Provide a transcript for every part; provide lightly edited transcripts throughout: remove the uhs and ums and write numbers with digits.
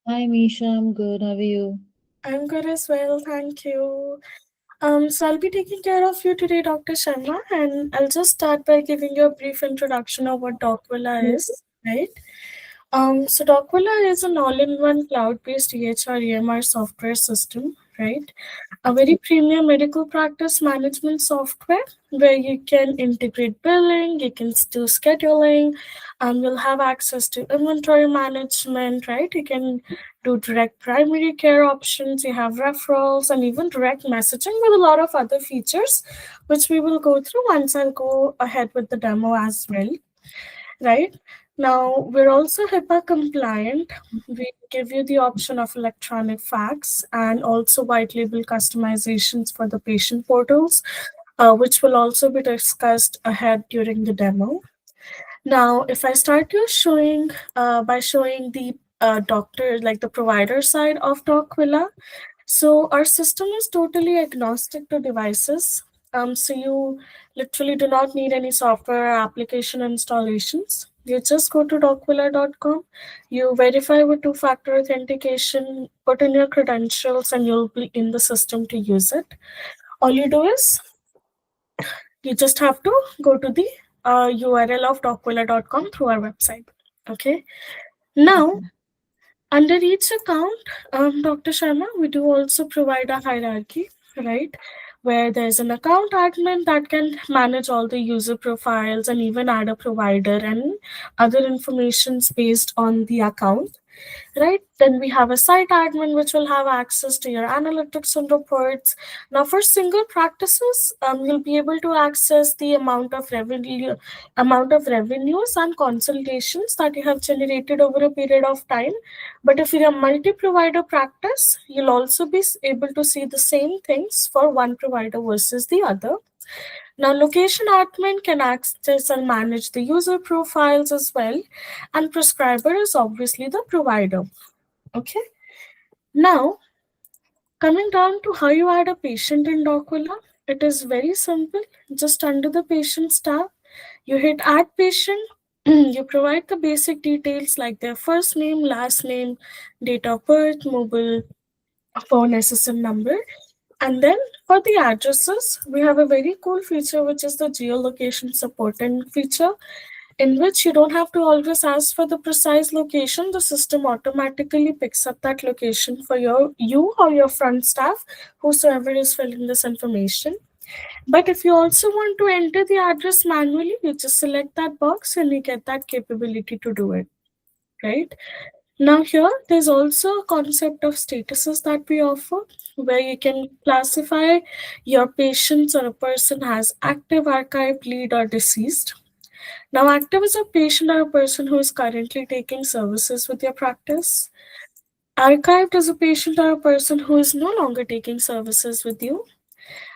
Hi Misha, I'm good. How are you? I'm good as well, thank you. So I'll be taking care of you today, Dr. Sharma, and I'll just start by giving you a brief introduction of what DocVilla is, right? So DocVilla is an all-in-one cloud-based EHR EMR software system, right? A very premium medical practice management software where you can integrate billing, you can do scheduling, you'll have access to inventory management, right? You can do direct primary care options, you have referrals, and even direct messaging with a lot of other features, which we will go through once I'll go ahead with the demo as well, right? Now, we're also HIPAA compliant. We give you the option of electronic fax and also white label customizations for the patient portals, which will also be discussed ahead during the demo. Now, if I start you showing by showing the doctor, like the provider side of DocVilla, so our system is totally agnostic to devices. So you literally do not need any software or application installations. You just go to docvilla.com, you verify with two-factor authentication, put in your credentials, and you'll be in the system to use it. All you do is you just have to go to the URL of docvilla.com through our website. Okay. Now, Okay. under each account, Dr. Sharma, we do also provide a hierarchy, right? Where there's an account admin that can manage all the user profiles and even add a provider and other informations based on the account, right? Then we have a site admin which will have access to your analytics and reports. Now, for single practices, you'll be able to access the amount of revenues and consultations that you have generated over a period of time. But if you're a multi-provider practice, you'll also be able to see the same things for one provider versus the other. Now, location admin can access and manage the user profiles as well, and prescriber is obviously the provider. Okay. Now, coming down to how you add a patient in DocVilla, it is very simple. Just under the Patients tab, you hit Add Patient. You provide the basic details like their first name, last name, date of birth, mobile phone SSN number. And then for the addresses, we have a very cool feature which is the geolocation supporting feature, in which you don't have to always ask for the precise location. The system automatically picks up that location for you or your front staff, whosoever is filling this information. But if you also want to enter the address manually, you just select that box and you get that capability to do it, right? Now, here there's also a concept of statuses that we offer, where you can classify your patients or a person as active, archived, lead, or deceased. Now, active is a patient or a person who is currently taking services with your practice. Archived is a patient or a person who is no longer taking services with you.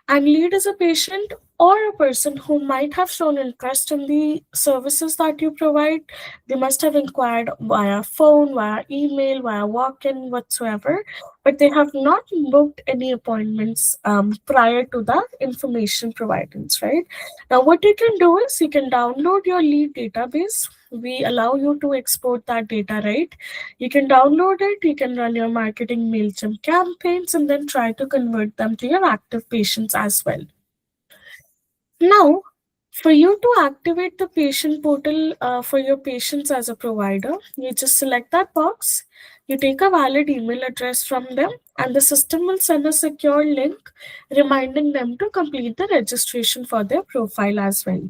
And lead is a patient or a person who might have shown interest in the services that you provide. They must have inquired via phone, via email, via walk in, whatsoever, but they have not booked any appointments prior to the information providence, right? Now, what you can do is you can download your lead database. We allow you to export that data, right? You can download it, you can run your marketing MailChimp campaigns, and then try to convert them to your active patients as well. Now, for you to activate the patient portal for your patients as a provider, you just select that box, you take a valid email address from them, and the system will send a secure link reminding them to complete the registration for their profile as well.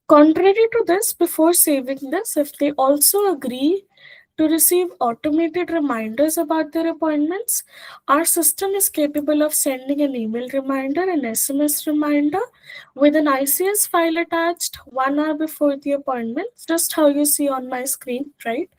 Contrary to this, before saving this, if they also agree to receive automated reminders about their appointments, our system is capable of sending an email reminder, an SMS reminder with an ICS file attached 1 hour before the appointment, just how you see on my screen, right?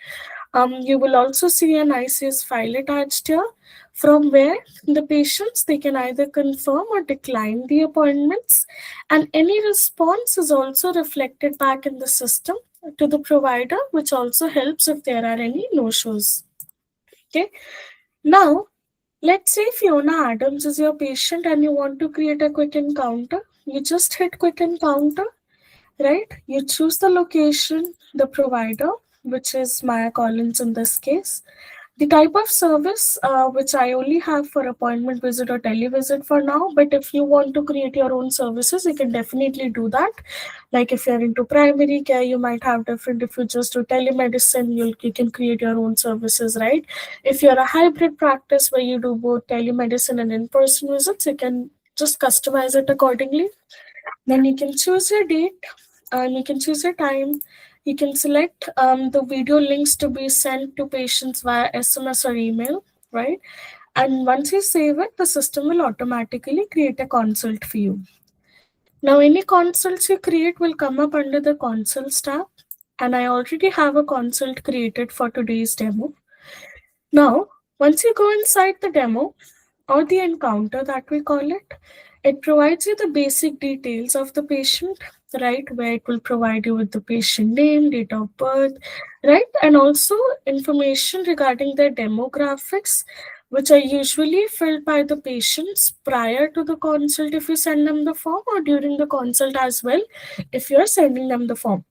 You will also see an ICS file attached here, from where the patients they can either confirm or decline the appointments, and any response is also reflected back in the system to the provider, which also helps if there are any no-shows. Okay. Now, let's say Fiona Adams is your patient and you want to create a quick encounter. You just hit quick encounter, right? You choose the location, the provider, which is Maya Collins in this case. The type of service, which I only have for appointment visit or televisit for now, but if you want to create your own services, you can definitely do that. Like if you're into primary care, you might have different. If you just do telemedicine, you can create your own services, right? If you're a hybrid practice where you do both telemedicine and in-person visits, you can just customize it accordingly. Then you can choose your date, you can choose your time. You can select the video links to be sent to patients via SMS or email, right? And once you save it, the system will automatically create a consult for you. Now, any consults you create will come up under the consults tab. And I already have a consult created for today's demo. Now, once you go inside the demo, or the encounter that we call it, it provides you the basic details of the patient, right? Where it will provide you with the patient name, date of birth, right? And also information regarding their demographics, which are usually filled by the patients prior to the consult if you send them the form, or during the consult as well if you're sending them the form.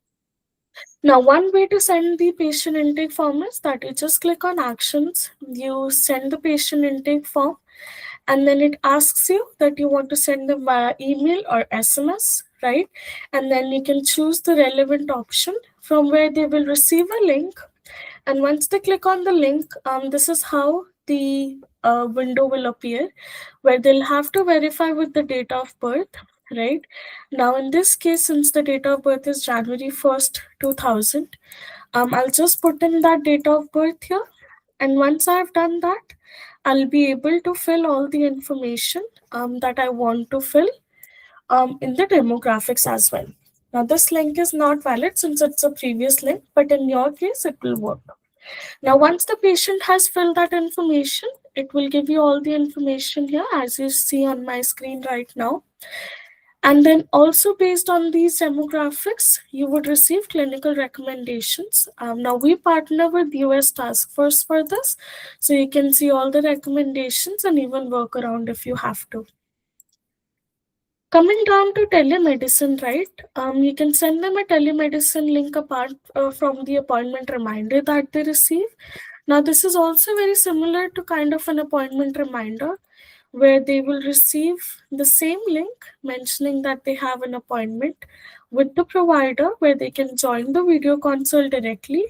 Now, one way to send the patient intake form is that you just click on actions, you send the patient intake form, and then it asks you that you want to send them via email or SMS, right? And then you can choose the relevant option from where they will receive a link. And once they click on the link, this is how the window will appear, where they'll have to verify with the date of birth, right? Now, in this case, since the date of birth is January 1st, 2000, I'll just put in that date of birth here. And once I've done that, I'll be able to fill all the information that I want to fill in the demographics as well. Now, this link is not valid since it's a previous link, but in your case, it will work. Now, once the patient has filled that information, it will give you all the information here as you see on my screen right now. And then also based on these demographics, you would receive clinical recommendations. Now we partner with US Task Force for this, so you can see all the recommendations and even work around if you have to. Coming down to telemedicine, right? You can send them a telemedicine link apart from the appointment reminder that they receive. Now, this is also very similar to kind of an appointment reminder where they will receive the same link mentioning that they have an appointment with the provider where they can join the video consult directly.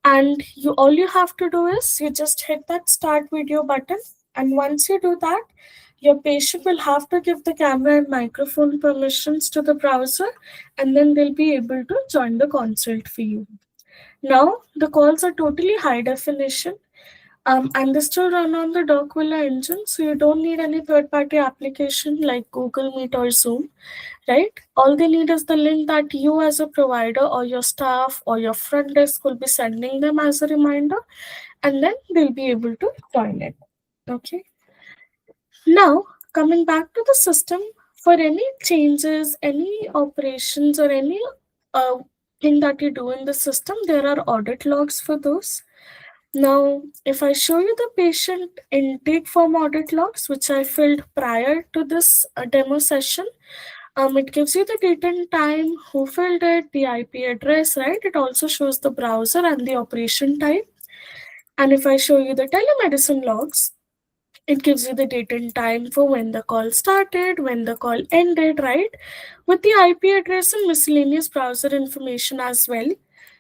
And all you have to do is you just hit that start video button. And once you do that, your patient will have to give the camera and microphone permissions to the browser, and then they'll be able to join the consult for you. Now, the calls are totally high definition, and they still run on the DocVilla engine, so you don't need any third-party application like Google Meet or Zoom, right? All they need is the link that you as a provider or your staff or your front desk will be sending them as a reminder, and then they'll be able to join it, okay? Now, coming back to the system, for any changes, any operations, or any uh, thing that you do in the system, there are audit logs for those. Now, if I show you the patient intake form audit logs, which I filled prior to this demo session, it gives you the date and time, who filled it, the IP address, right? It also shows the browser and the operation type. And if I show you the telemedicine logs, it gives you the date and time for when the call started, when the call ended, right? With the IP address and miscellaneous browser information as well.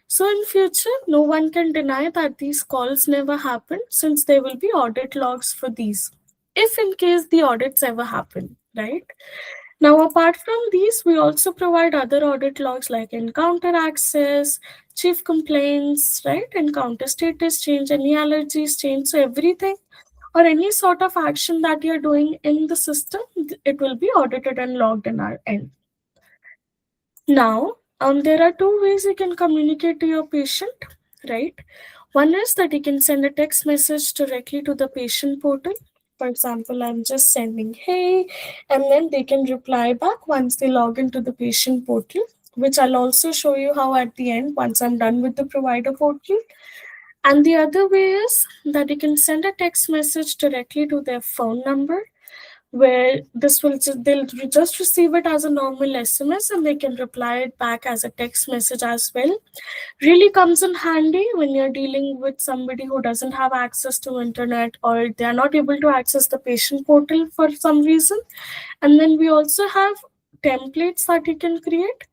So in future, no one can deny that these calls never happened since there will be audit logs for these, if in case the audits ever happen, right? Now, apart from these, we also provide other audit logs like encounter access, chief complaints, right? Encounter status change, any allergies change, so everything or any sort of action that you're doing in the system, it will be audited and logged in our end. Now, there are two ways you can communicate to your patient, right? One is that you can send a text message directly to the patient portal. For example, I'm just sending, hey, and then they can reply back once they log into the patient portal, which I'll also show you how at the end, once I'm done with the provider portal. And the other way is that you can send a text message directly to their phone number, where they'll just receive it as a normal SMS and they can reply it back as a text message as well. Really comes in handy when you're dealing with somebody who doesn't have access to internet or they are not able to access the patient portal for some reason. And then we also have templates that you can create.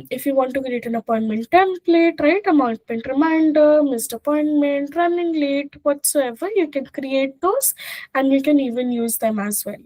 If you want to create an appointment template, right? Appointment reminder, missed appointment, running late, whatsoever, you can create those and you can even use them as well.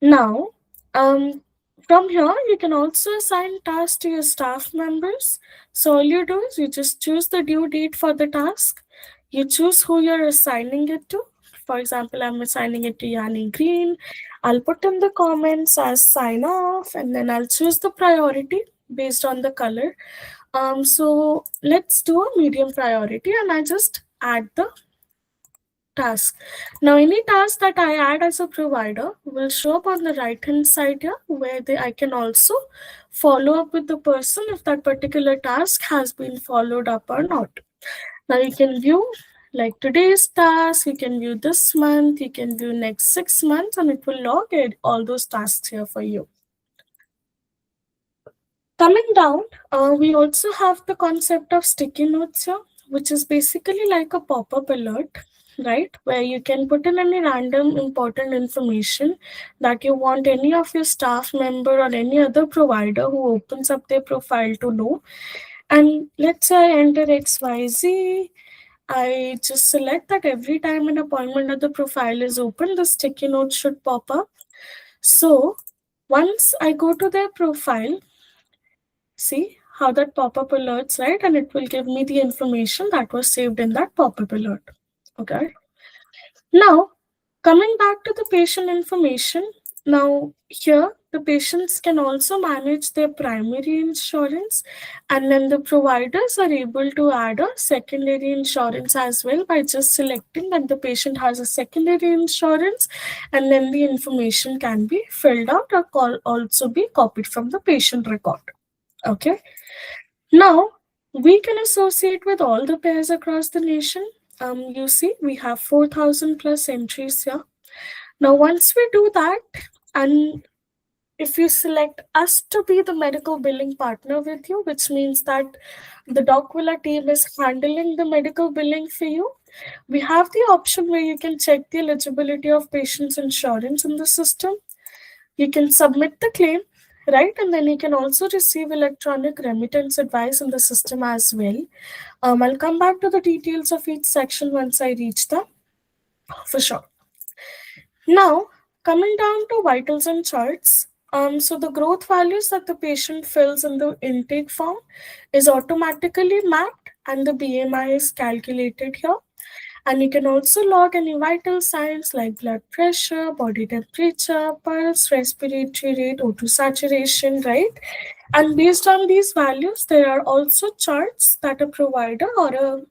Now, um, from here, you can also assign tasks to your staff members. So all you do is you just choose the due date for the task. You choose who you're assigning it to. For example, I'm assigning it to Yanni Green. I'll put in the comments as sign off, and then I'll choose the priority based on the color. So let's do a medium priority, and I just add the task. Now, any task that I add as a provider will show up on the right hand side here, where I can also follow up with the person if that particular task has been followed up or not. Now, you can view like today's task, you can view this month, you can view next 6 months, and it will log all those tasks here for you. Coming down, we also have the concept of sticky notes here, which is basically like a pop-up alert, right? Where you can put in any random important information that you want any of your staff member or any other provider who opens up their profile to know. And let's say I enter XYZ. I just select that every time an appointment that the profile is open, the sticky note should pop up. So once I go to their profile, see how that pop-up alerts, right? And it will give me the information that was saved in that pop-up alert. Okay. Now, coming back to the patient information, now here the patients can also manage their primary insurance, and then the providers are able to add a secondary insurance as well by just selecting that the patient has a secondary insurance, and then the information can be filled out or also be copied from the patient record. Okay. Now, we can associate with all the pairs across the nation. You see, we have 4,000 plus entries here. Now, once we do that, and if you select us to be the medical billing partner with you, which means that the DocVilla team is handling the medical billing for you, we have the option where you can check the eligibility of patient's insurance in the system. You can submit the claim, right? And then you can also receive electronic remittance advice in the system as well. I'll come back to the details of each section once I reach them, for sure. Now, coming down to vitals and charts. So the growth values that the patient fills in the intake form is automatically mapped and the BMI is calculated here. And you can also log any vital signs like blood pressure, body temperature, pulse, respiratory rate, O2 saturation, right? And based on these values, there are also charts that a provider or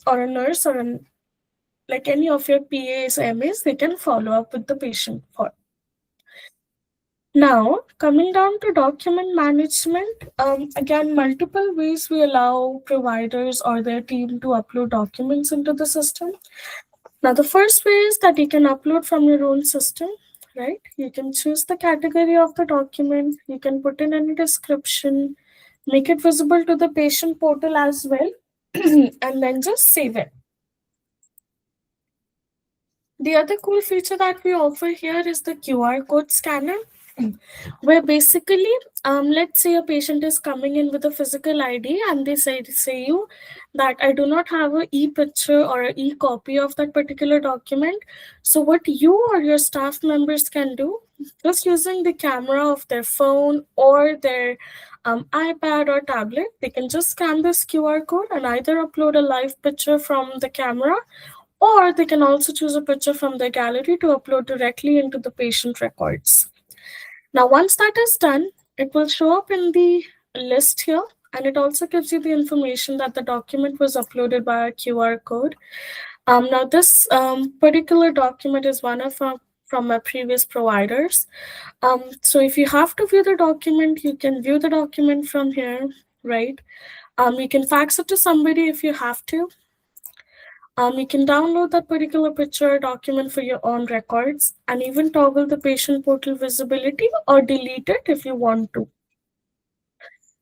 a nurse or like any of your PAs, MAs, they can follow up with the patient for. Now, coming down to document management, again, multiple ways we allow providers or their team to upload documents into the system. Now, the first way is that you can upload from your own system, right? You can choose the category of the document, you can put in any description, make it visible to the patient portal as well, and then just save it. The other cool feature that we offer here is the QR code scanner, where basically, let's say a patient is coming in with a physical ID and they say you that I do not have an e-picture or an e-copy of that particular document. So what you or your staff members can do, just using the camera of their phone or their iPad or tablet, they can just scan this QR code and either upload a live picture from the camera, or they can also choose a picture from their gallery to upload directly into the patient records. Now, once that is done, it will show up in the list here, and it also gives you the information that the document was uploaded by a QR code. Now, this particular document is one of from my previous providers. So if you have to view the document, you can view the document from here, right? You can fax it to somebody if you have to. You can download that particular picture or document for your own records and even toggle the patient portal visibility or delete it if you want to.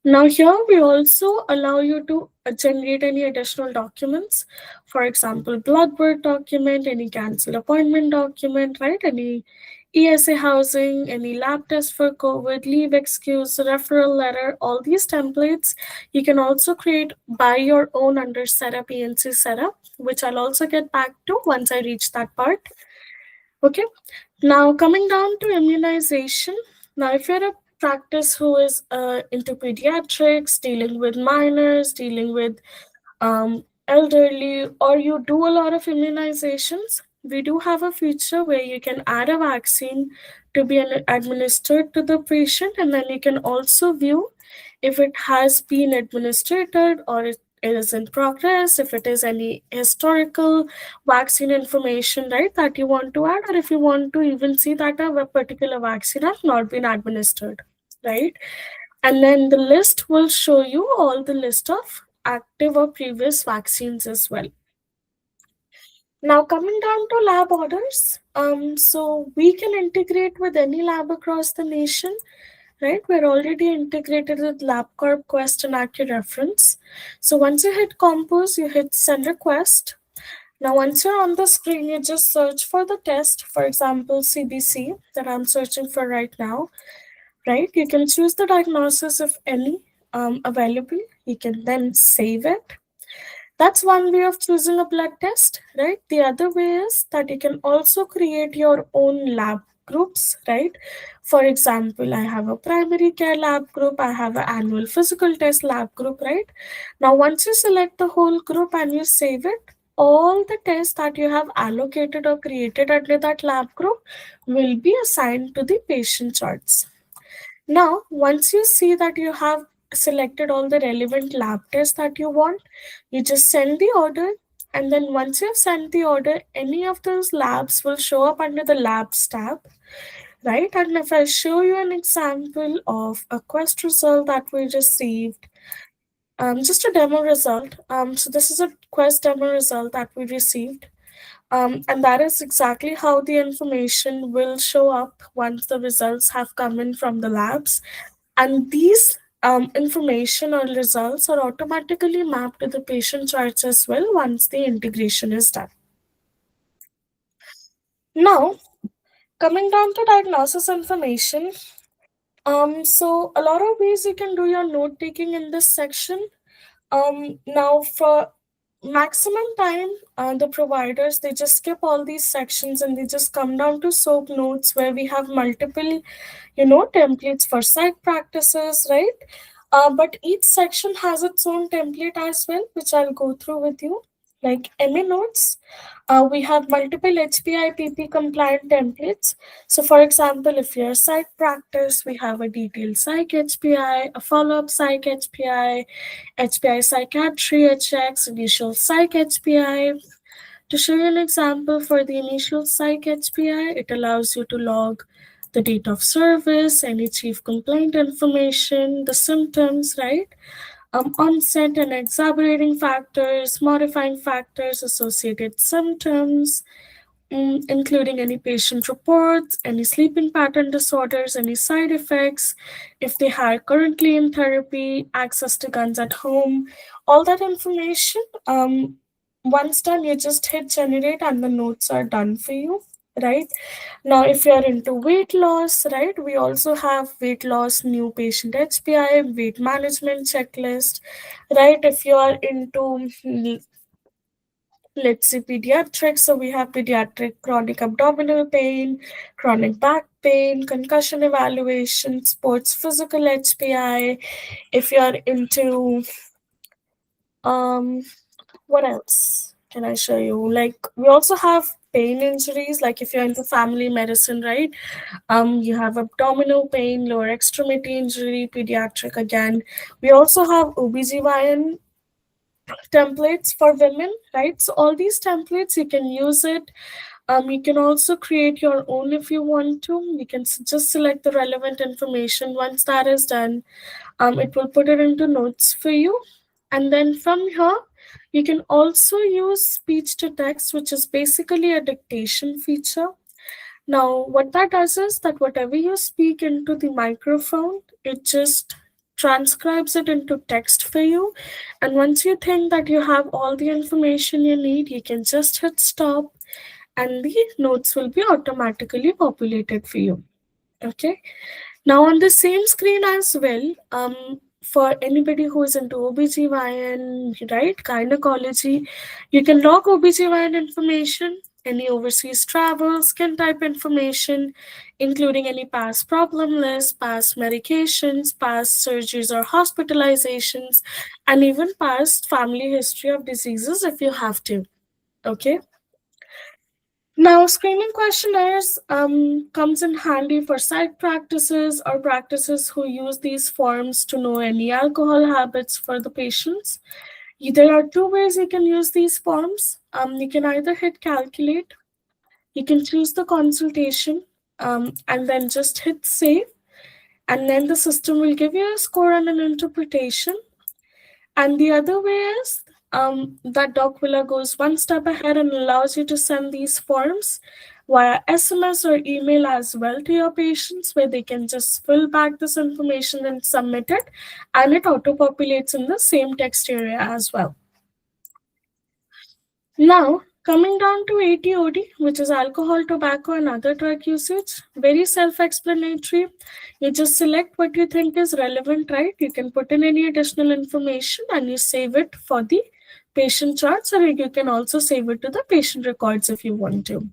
Now here we also allow you to generate any additional documents. For example, blood work document, any cancel appointment document, right? Any ESA housing, any lab test for COVID, leave excuse, referral letter, all these templates you can also create by your own under setup ENC setup, which I'll also get back to once I reach that part. Okay. Now, coming down to immunization. Now, if you're a practice who is into pediatrics, dealing with minors, dealing with elderly, or you do a lot of immunizations, we do have a feature where you can add a vaccine to be administered to the patient, and then you can also view if it has been administered or it is in progress, if it is any historical vaccine information, right, that you want to add, or if you want to even see that a particular vaccine has not been administered, right? And then the list will show you all the list of active or previous vaccines as well. Now coming down to lab orders, so we can integrate with any lab across the nation, right? We're already integrated with LabCorp, Quest, and AccuReference. So once you hit Compose, you hit Send Request. Now, once you're on the screen, you just search for the test, for example, CBC that I'm searching for right now, right? You can choose the diagnosis if any available. You can then save it. That's one way of choosing a blood test, right? The other way is that you can also create your own lab groups, right? For example, I have a primary care lab group, I have an annual physical test lab group, right? Now, once you select the whole group and you save it, all the tests that you have allocated or created under that lab group will be assigned to the patient charts. Now, once you see that you have selected all the relevant lab tests that you want, you just send the order. And then once you've sent the order, any of those labs will show up under the labs tab, right? And if I show you an example of a quest result that we received, just a demo result. So this is a quest demo result that we received. And that is exactly how the information will show up once the results have come in from the labs. And these information or results are automatically mapped to the patient charts as well once the integration is done. Now, coming down to diagnosis information, so a lot of ways you can do your note taking in this section. Now for maximum time, the providers, they just skip all these sections and they just come down to SOAP notes where we have multiple, templates for psych practices, right? But each section has its own template as well, which I'll go through with you. Like MA notes, we have multiple HPI PP compliant templates. So for example, if you're a psych practice, we have a detailed psych HPI, a follow-up psych HPI, HPI psychiatry HX, initial psych HPI. To show you an example for the initial psych HPI, it allows you to log the date of service, any chief complaint information, the symptoms, right? Onset and exacerbating factors, modifying factors, associated symptoms, including any patient reports, any sleeping pattern disorders, any side effects, if they are currently in therapy, access to guns at home, all that information. Once done, you just hit generate and the notes are done for you, right? Now, if you're into weight loss, right, we also have weight loss, new patient HPI, weight management checklist, right? If you are into, let's say, pediatrics, so we have pediatric chronic abdominal pain, chronic back pain, concussion evaluation, sports physical HPI. If you are into, um, what else can I show you? Like, we also have pain injuries, like if you're into family medicine, right? You have abdominal pain, lower extremity injury, pediatric again. We also have OBGYN templates for women, right? So all these templates, you can use it. You can also create your own if you want to. You can just select the relevant information. Once that is done, it will put it into notes for you. And then from here, You can also use speech to text, which is basically a dictation feature. Now, what that does is that whatever you speak into the microphone, it just transcribes it into text for you. And once you think that you have all the information you need, you can just hit stop and the notes will be automatically populated for you. Okay. Now on the same screen as well, for anybody who is into OBGYN, right, gynecology, you can log OBGYN information, any overseas travel, skin type information, including any past problem list, past medications, past surgeries or hospitalizations, and even past family history of diseases if you have to. Okay. Now, screening questionnaires comes in handy for psych practices or practices who use these forms to know any alcohol habits for the patients. There are two ways you can use these forms. You can either hit calculate, you can choose the consultation, and then just hit save, and then the system will give you a score and an interpretation. And the other way is that DocVilla goes one step ahead and allows you to send these forms via SMS or email as well to your patients, where they can just fill back this information and submit it, and it auto populates in the same text area as well. Now, coming down to ATOD, which is alcohol, tobacco, and other drug usage, very self explanatory. You just select what you think is relevant, right? You can put in any additional information and you save it for the patient charts, or you can also save it to the patient records if you want to.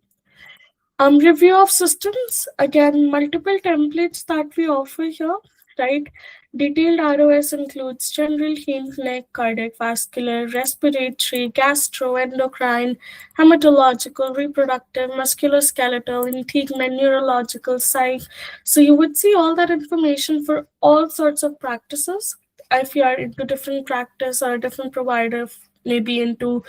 Review of systems, again, multiple templates that we offer here, right? Detailed ROS includes general, heme, neck, cardiac, vascular, respiratory, gastro, endocrine, hematological, reproductive, musculoskeletal, integument, neurological, psych. So you would see all that information for all sorts of practices. If you are into different practice or a different provider, maybe into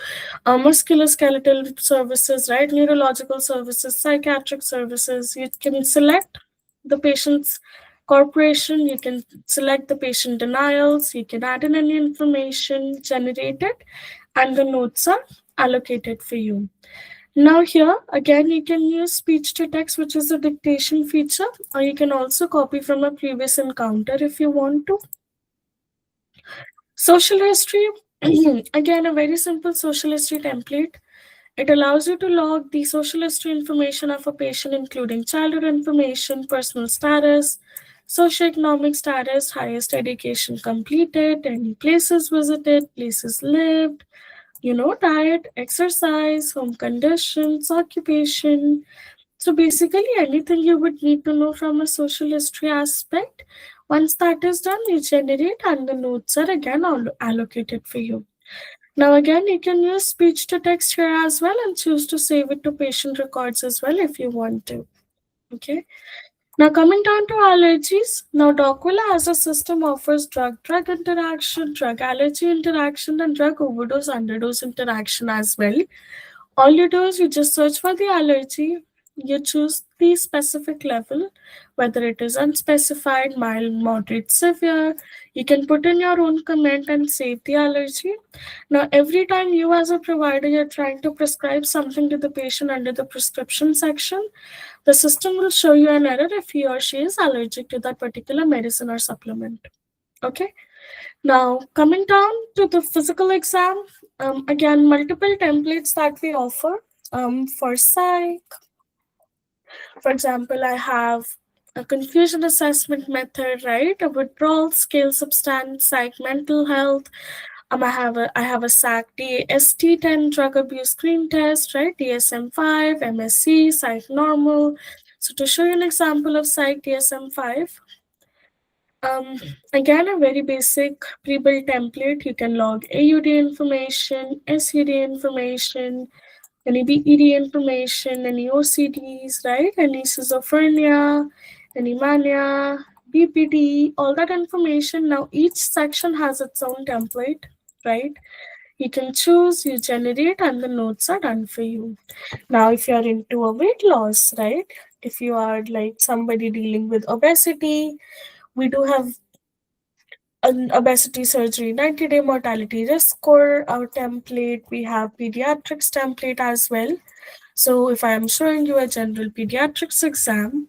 musculoskeletal services, right? Neurological services, psychiatric services. You can select the patient's corporation, you can select the patient denials, you can add in any information, generate it, and the notes are allocated for you. Now here, again, you can use speech to text, which is a dictation feature, or you can also copy from a previous encounter if you want to. Social history, again, a very simple social history template. It allows you to log the social history information of a patient, including childhood information, personal status, socioeconomic status, highest education completed, any places visited, places lived, diet, exercise, home conditions, occupation. So basically, anything you would need to know from a social history aspect. Once that is done, you generate and the notes are again allocated for you. Now again, you can use speech to text here as well and choose to save it to patient records as well if you want to. Okay. Now coming down to allergies, now DocVilla as a system offers drug-drug interaction, drug allergy interaction, and drug overdose underdose interaction as well. All you do is you just search for the allergy, you choose the specific level, whether it is unspecified, mild, moderate, severe. You can put in your own comment and save the allergy. Now, every time you as a provider, you're trying to prescribe something to the patient under the prescription section, the system will show you an error if he or she is allergic to that particular medicine or supplement. Okay. Now, coming down to the physical exam, again, multiple templates that we offer for psych. For example, I have a confusion assessment method, right? A withdrawal scale substance, psych mental health. I have a SAC DST-10 drug abuse screen test, right? DSM-5, MSC, psych normal. So to show you an example of psych DSM-5, um, again, a very basic pre-built template. You can log AUD information, SUD information, any BED information, any OCDs, right? Any schizophrenia, any mania, BPD, all that information. Now, each section has its own template, right? You can choose, you generate, and the notes are done for you. Now, if you're into a weight loss, right? If you are like somebody dealing with obesity, we do have an obesity surgery 90-day mortality risk score our template. We have pediatrics template as well. So if I am showing you a general pediatrics exam,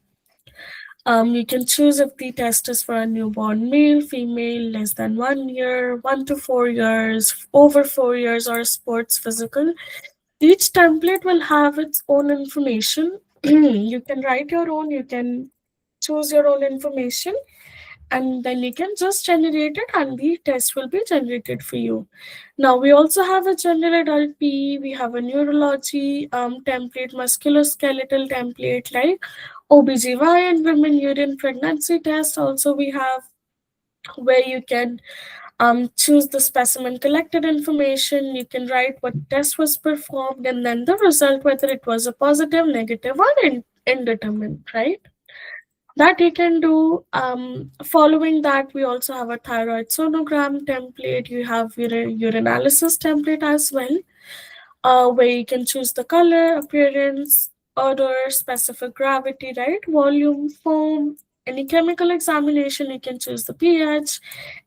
you can choose if the test is for a newborn male, female, less than 1 year, 1 to 4 years, over 4 years, or sports physical. Each template will have its own information. You can write your own, you can choose your own information, and then you can just generate it and the test will be generated for you. Now we also have a general adult PE, we have a neurology template, musculoskeletal template like OBGYN, women urine pregnancy test. Also we have where you can choose the specimen collected information, you can write what test was performed and then the result, whether it was a positive, negative, or indeterminate, right? That you can do. Following that, we also have a thyroid sonogram template. You have urinalysis template as well, where you can choose the color, appearance, odor, specific gravity, right? Volume, foam. Any chemical examination, you can choose the pH,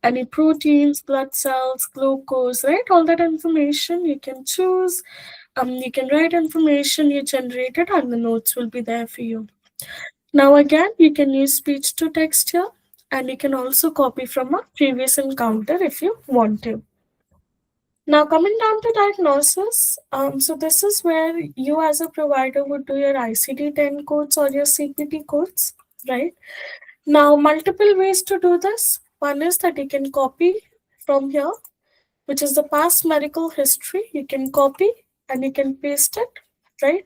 any proteins, blood cells, glucose, right? All that information you can choose. You can write information you generated, and the notes will be there for you. Now again, you can use speech to text here, and you can also copy from a previous encounter if you want to. Now coming down to diagnosis, so this is where you as a provider would do your ICD-10 codes or your CPT codes, right? Now multiple ways to do this. One is that you can copy from here, which is the past medical history. You can copy and you can paste it, right?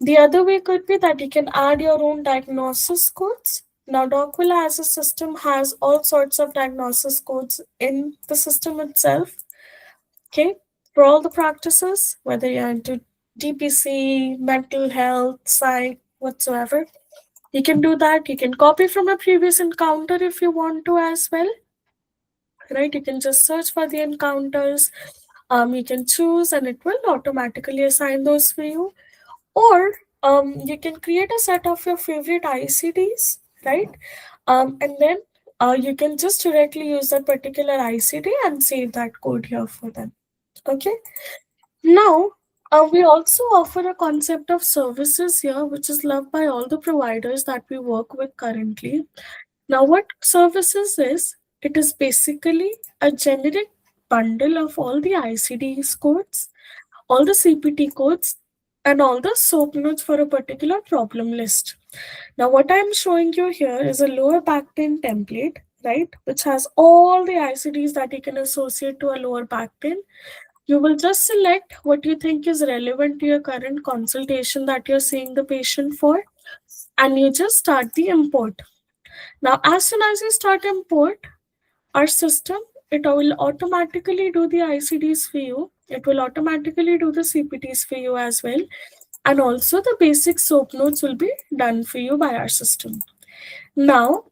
The other way could be that you can add your own diagnosis codes. Now, DocVilla as a system has all sorts of diagnosis codes in the system itself. Okay, for all the practices, whether you're into DPC, mental health, psych, whatsoever, you can do that. You can copy from a previous encounter if you want to as well, right? You can just search for the encounters. You can choose, and it will automatically assign those for you. Or you can create a set of your favorite ICDs, right? And then you can just directly use that particular ICD and save that code here for them. Okay. Now, we also offer a concept of services here, which is loved by all the providers that we work with currently. Now, what services is? It is basically a generic bundle of all the ICD codes, all the CPT codes, and all the SOAP notes for a particular problem list. Now, what I'm showing you here is a lower back pain template, right, which has all the ICDs that you can associate to a lower back pain. You will just select what you think is relevant to your current consultation that you're seeing the patient for, and you just start the import. Now, as soon as you start import, our system, it will automatically do the ICDs for you. It will automatically do the CPTs for you as well. And also the basic SOAP notes will be done for you by our system. Now,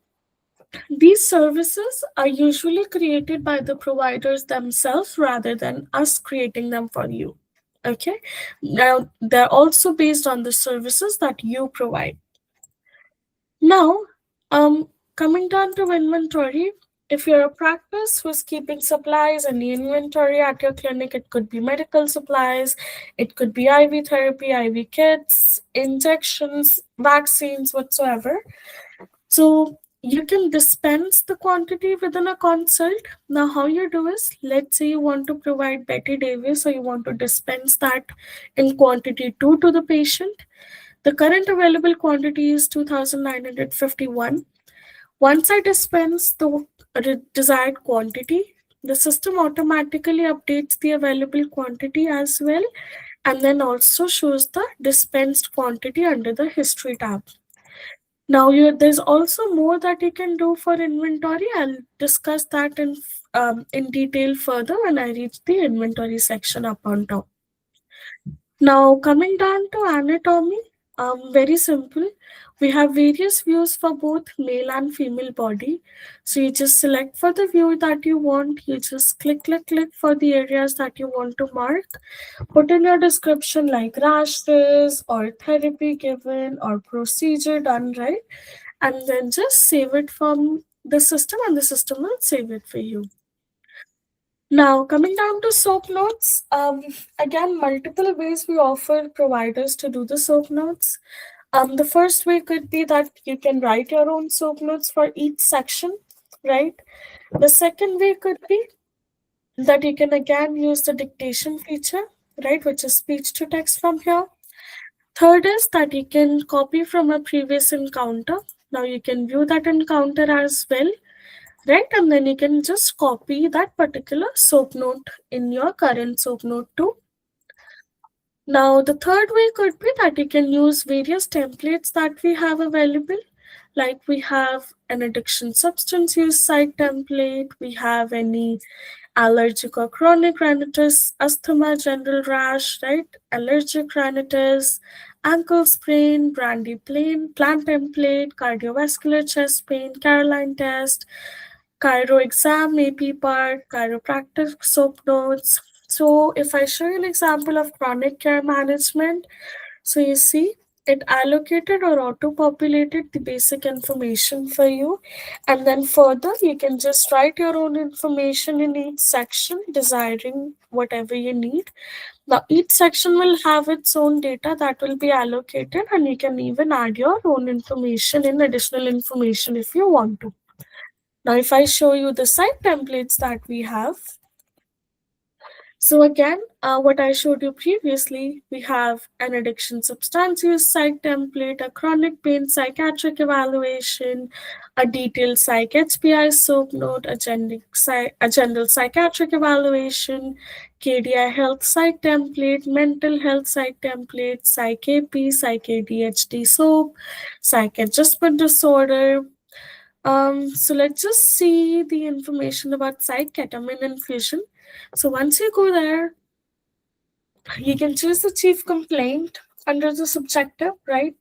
these services are usually created by the providers themselves rather than us creating them for you. Okay. Now, they're also based on the services that you provide. Now, coming down to inventory, if you're a practice who's keeping supplies and the inventory at your clinic, it could be medical supplies, it could be IV therapy, IV kits, injections, vaccines, whatsoever. So you can dispense the quantity within a consult. Now, how you do is, let's say you want to provide Betty Davis, or you want to dispense that in quantity 2 to the patient. The current available quantity is 2,951. Once I dispense the desired quantity, the system automatically updates the available quantity as well, and then also shows the dispensed quantity under the history tab. Now, there's also more that you can do for inventory. I'll discuss that in detail further when I reach the inventory section up on top. Now, coming down to anatomy, very simple. We have various views for both male and female body. So you just select for the view that you want. You just click for the areas that you want to mark. Put in your description like rashes or therapy given or procedure done, right? And then just save it from the system, and the system will save it for you. Now, coming down to soap notes, again, multiple ways we offer providers to do the soap notes. The first way could be that you can write your own soap notes for each section, right? The second way could be that you can again use the dictation feature, right, which is speech to text from here. Third is that you can copy from a previous encounter. Now you can view that encounter as well, right? And then you can just copy that particular soap note in your current soap note too. Now, the third way could be that you can use various templates that we have available. Like we have an addiction substance use site template, we have any allergic or chronic rhinitis, asthma, general rash, right? Allergic rhinitis, ankle sprain, brandy plan template, cardiovascular chest pain, Caroline test, Chiro exam, AP part, chiropractic soap notes. So if I show you an example of chronic care management, so you see it allocated or auto-populated the basic information for you. And then further, you can just write your own information in each section, desiring whatever you need. Now, each section will have its own data that will be allocated, and you can even add your own information in additional information if you want to. Now, if I show you the site templates that we have, so again, what I showed you previously, we have an addiction substance use site template, a chronic pain psychiatric evaluation, a detailed psych HPI soap note, a general psychiatric evaluation, KDI health site template, mental health site template, psych AP, psych ADHD soap, psych adjustment disorder. So let's just see the information about psych ketamine infusion. So once you go there, you can choose the chief complaint under the subjective, right?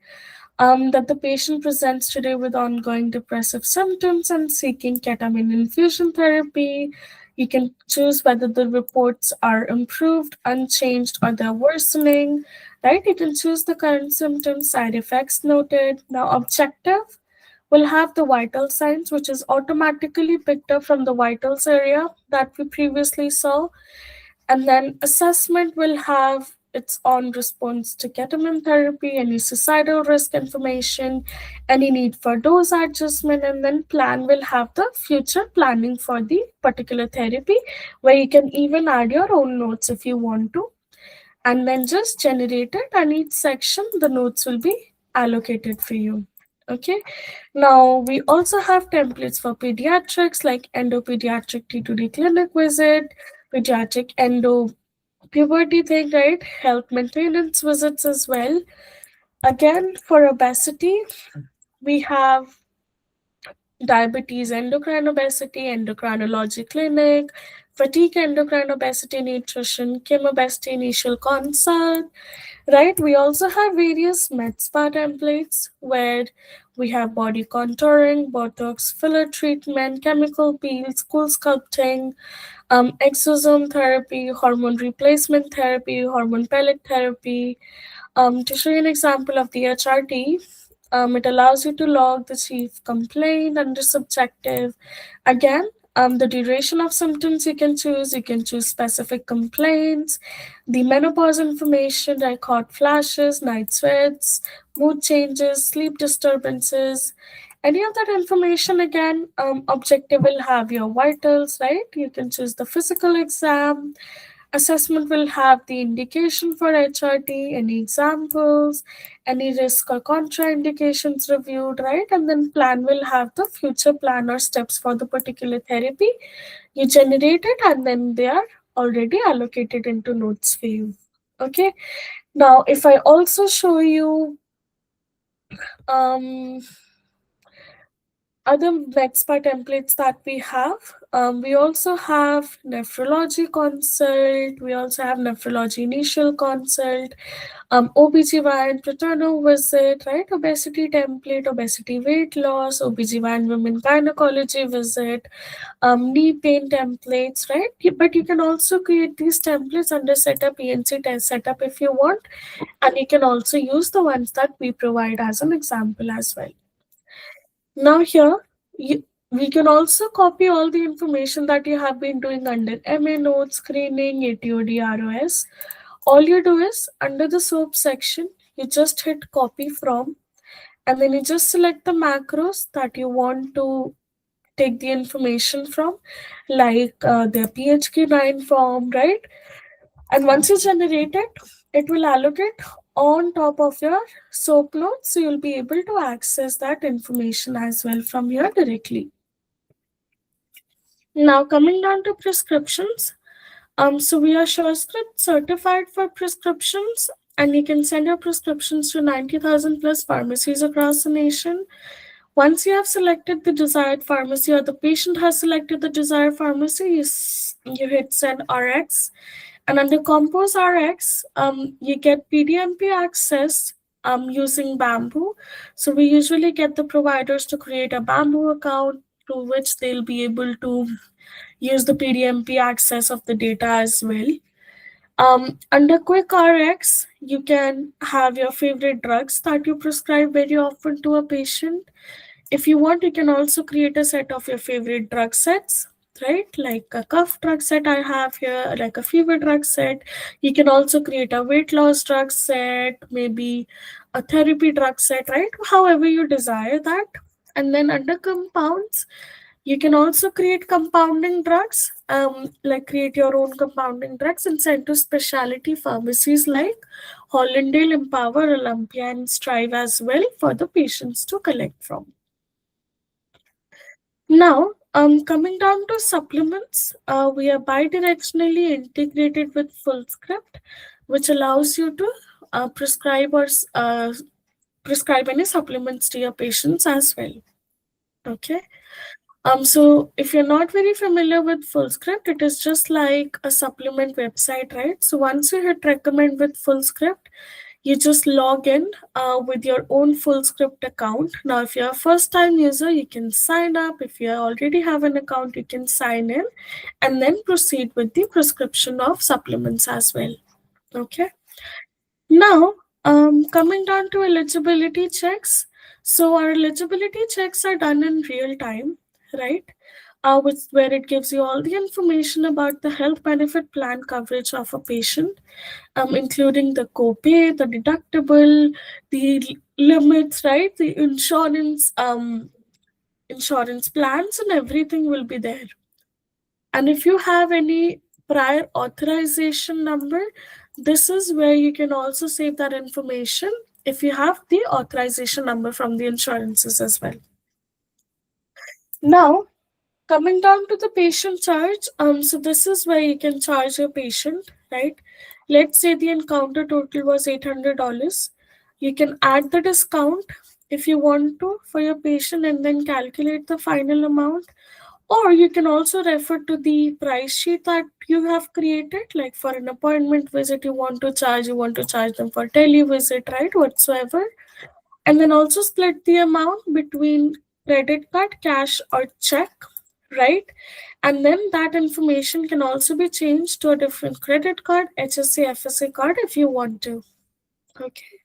That the patient presents today with ongoing depressive symptoms and seeking ketamine infusion therapy. You can choose whether the reports are improved, unchanged, or they're worsening, right? You can choose the current symptoms, side effects noted. Now, objective will have the vital signs, which is automatically picked up from the vitals area that we previously saw. And then assessment will have its own response to ketamine therapy, any suicidal risk information, any need for dose adjustment, and then plan will have the future planning for the particular therapy, where you can even add your own notes if you want to. And then just generate it, and each section, the notes will be allocated for you. Okay. Now, we also have templates for pediatrics like endopediatric T2D clinic visit, pediatric endo puberty thing, right? Health maintenance visits as well. Again, for obesity, we have diabetes endocrine obesity, endocrinology clinic, fatigue endocrine obesity nutrition, Kim obesity initial consult, right? We also have various med spa templates where we have body contouring, Botox, filler treatment, chemical peels, cool sculpting, exosome therapy, hormone replacement therapy, hormone pellet therapy. To show you an example of the HRT, it allows you to log the chief complaint under subjective. Again, the duration of symptoms you can choose. You can choose specific complaints, the menopause information like hot flashes, night sweats, mood changes, sleep disturbances. Any of that information, again, objective will have your vitals, right? You can choose the physical exam. Assessment will have the indication for HRT, any examples, any risk or contraindications reviewed, right? And then plan will have the future plan or steps for the particular therapy. You generate it, and then they are already allocated into notes for you. Okay. Now, if I also show you um, other MedSpa templates that we have. We also have nephrology consult. We also have nephrology initial consult, OBGYN paternal visit, right? Obesity template, obesity weight loss, OBGYN women gynecology visit, knee pain templates, right? But you can also create these templates under setup, ENC test setup if you want, and you can also use the ones that we provide as an example as well. Now here, We can also copy all the information that you have been doing under MA notes, screening, ATOD, ROS. All you do is under the soap section, you just hit copy from, and then you just select the macros that you want to take the information from, like their PHQ9 form, right? And once you generate it, it will allocate on top of your soap notes, so you'll be able to access that information as well from here directly. Now coming down to prescriptions, so we are SureScript certified for prescriptions, and you can send your prescriptions to 90,000 plus pharmacies across the nation. Once you have selected the desired pharmacy, or the patient has selected the desired pharmacy, you hit send RX. And under Compose RX, you get PDMP access using Bamboo. So we usually get the providers to create a Bamboo account to which they'll be able to use the PDMP access of the data as well. Under Quick RX, you can have your favorite drugs that you prescribe very often to a patient. If you want, you can also create a set of your favorite drug sets, right? Like a cough drug set I have here, like a fever drug set. You can also create a weight loss drug set, maybe a therapy drug set, right? However you desire that. And then under compounds, you can also create compounding drugs, like create your own compounding drugs and send to specialty pharmacies like Hollandale, Empower, Olympia, and Strive as well for the patients to collect from. Now, coming down to supplements, we are bidirectionally integrated with FullScript, which allows you to prescribe or prescribe any supplements to your patients as well. Okay. So if you're not very familiar with FullScript, it is just like a supplement website, right? So once you hit recommend with FullScript, you just log in with your own FullScript account. Now, if you're a first-time user, you can sign up. If you already have an account, you can sign in and then proceed with the prescription of supplements as well. Okay. Now, coming down to eligibility checks. So our eligibility checks are done in real time, right? Where it gives you all the information about the health benefit plan coverage of a patient, including the copay, the deductible, the limits, right? The insurance plans and everything will be there. And if you have any prior authorization number, this is where you can also save that information if you have the authorization number from the insurances as well. Now, coming down to the patient charge, so this is where you can charge your patient, right? Let's say the encounter total was $800. You can add the discount if you want to for your patient and then calculate the final amount. Or you can also refer to the price sheet that you have created, like for an appointment visit, you want to charge them for televisit, right? Whatsoever. And then also split the amount between credit card, cash, or check, right? And then that information can also be changed to a different credit card, HSA, FSA card if you want to. Okay.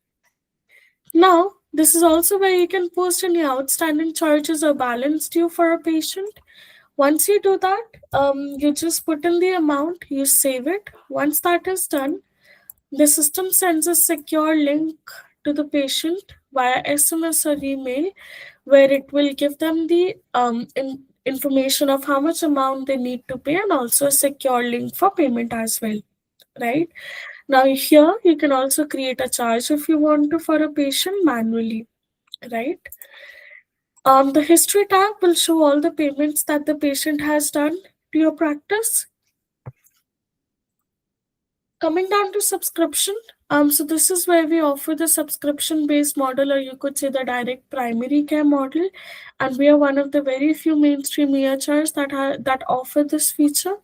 Now, this is also where you can post any outstanding charges or balance due for a patient. Once you do that, you just put in the amount, you save it. Once that is done, the system sends a secure link to the patient via SMS or email, where it will give them the information of how much amount they need to pay and also a secure link for payment as well, right? Now here you can also create a charge if you want to for a patient manually, right? The history tab will show all the payments that the patient has done to your practice. Coming down to subscription, so this is where we offer the subscription-based model, or you could say the direct primary care model, and we are one of the very few mainstream EHRs that offer this feature.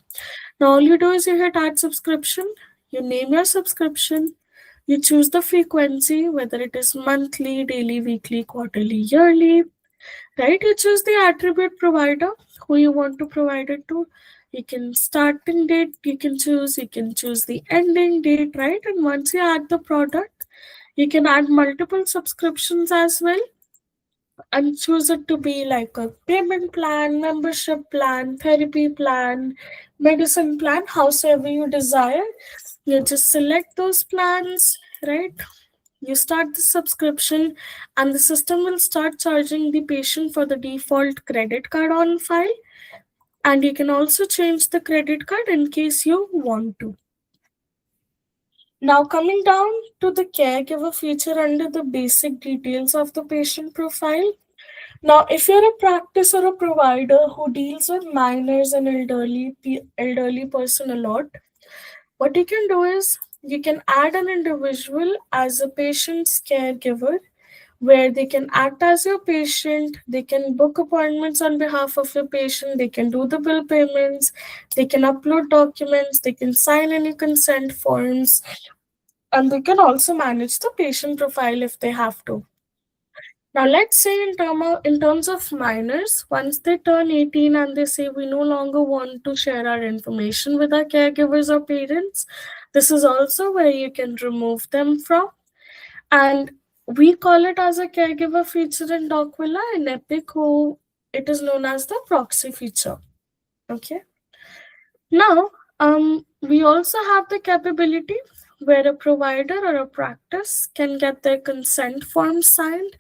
Now all you do is you hit add subscription, you name your subscription, you choose the frequency, whether it is monthly, daily, weekly, quarterly, yearly, right? You choose the attribute provider who you want to provide it to. You can starting date, you can choose the ending date, right? And once you add the product, you can add multiple subscriptions as well. and choose it to be like a payment plan, membership plan, therapy plan, medicine plan, howsoever you desire. You just select those plans, right? You start the subscription, and the system will start charging the patient for the default credit card on file. And you can also change the credit card in case you want to. Now, coming down to the caregiver feature under the basic details of the patient profile. Now, if you're a practice or a provider who deals with minors and elderly person a lot, what you can do is you can add an individual as a patient's caregiver, where they can act as your patient, they can book appointments on behalf of your patient, they can do the bill payments, they can upload documents, they can sign any consent forms, and they can also manage the patient profile if they have to. Now, let's say in terms of minors, once they turn 18 and they say we no longer want to share our information with our caregivers or parents, this is also where you can remove them from. And we call it as a caregiver feature in DocVilla. In Epic, who it is known as the proxy feature. Okay. Now, we also have the capability where a provider or a practice can get their consent forms signed.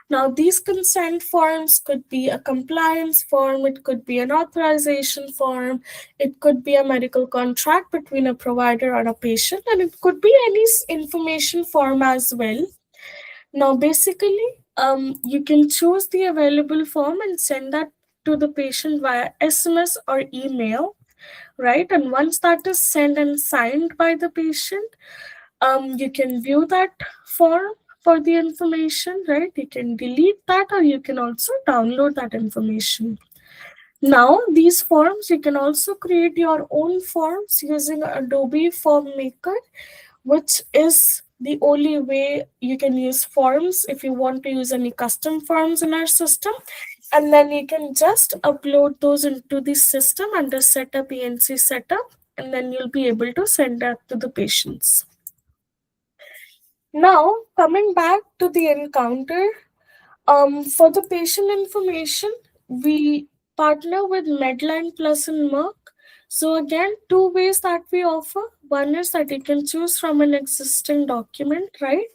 Now, these consent forms could be a compliance form, it could be an authorization form, it could be a medical contract between a provider or a patient, and it could be any information form as well. Now, basically, you can choose the available form and send that to the patient via SMS or email, right? And once that is sent and signed by the patient, you can view that form for the information, right? You can delete that, or you can also download that information. Now, these forms, you can also create your own forms using Adobe Form Maker, which is the only way you can use forms if you want to use any custom forms in our system. And then you can just upload those into the system under setup ENC setup, and then you'll be able to send that to the patients. Now, coming back to the encounter, for the patient information, we partner with Medline Plus and Merck. So again, two ways that we offer. One is that you can choose from an existing document, right?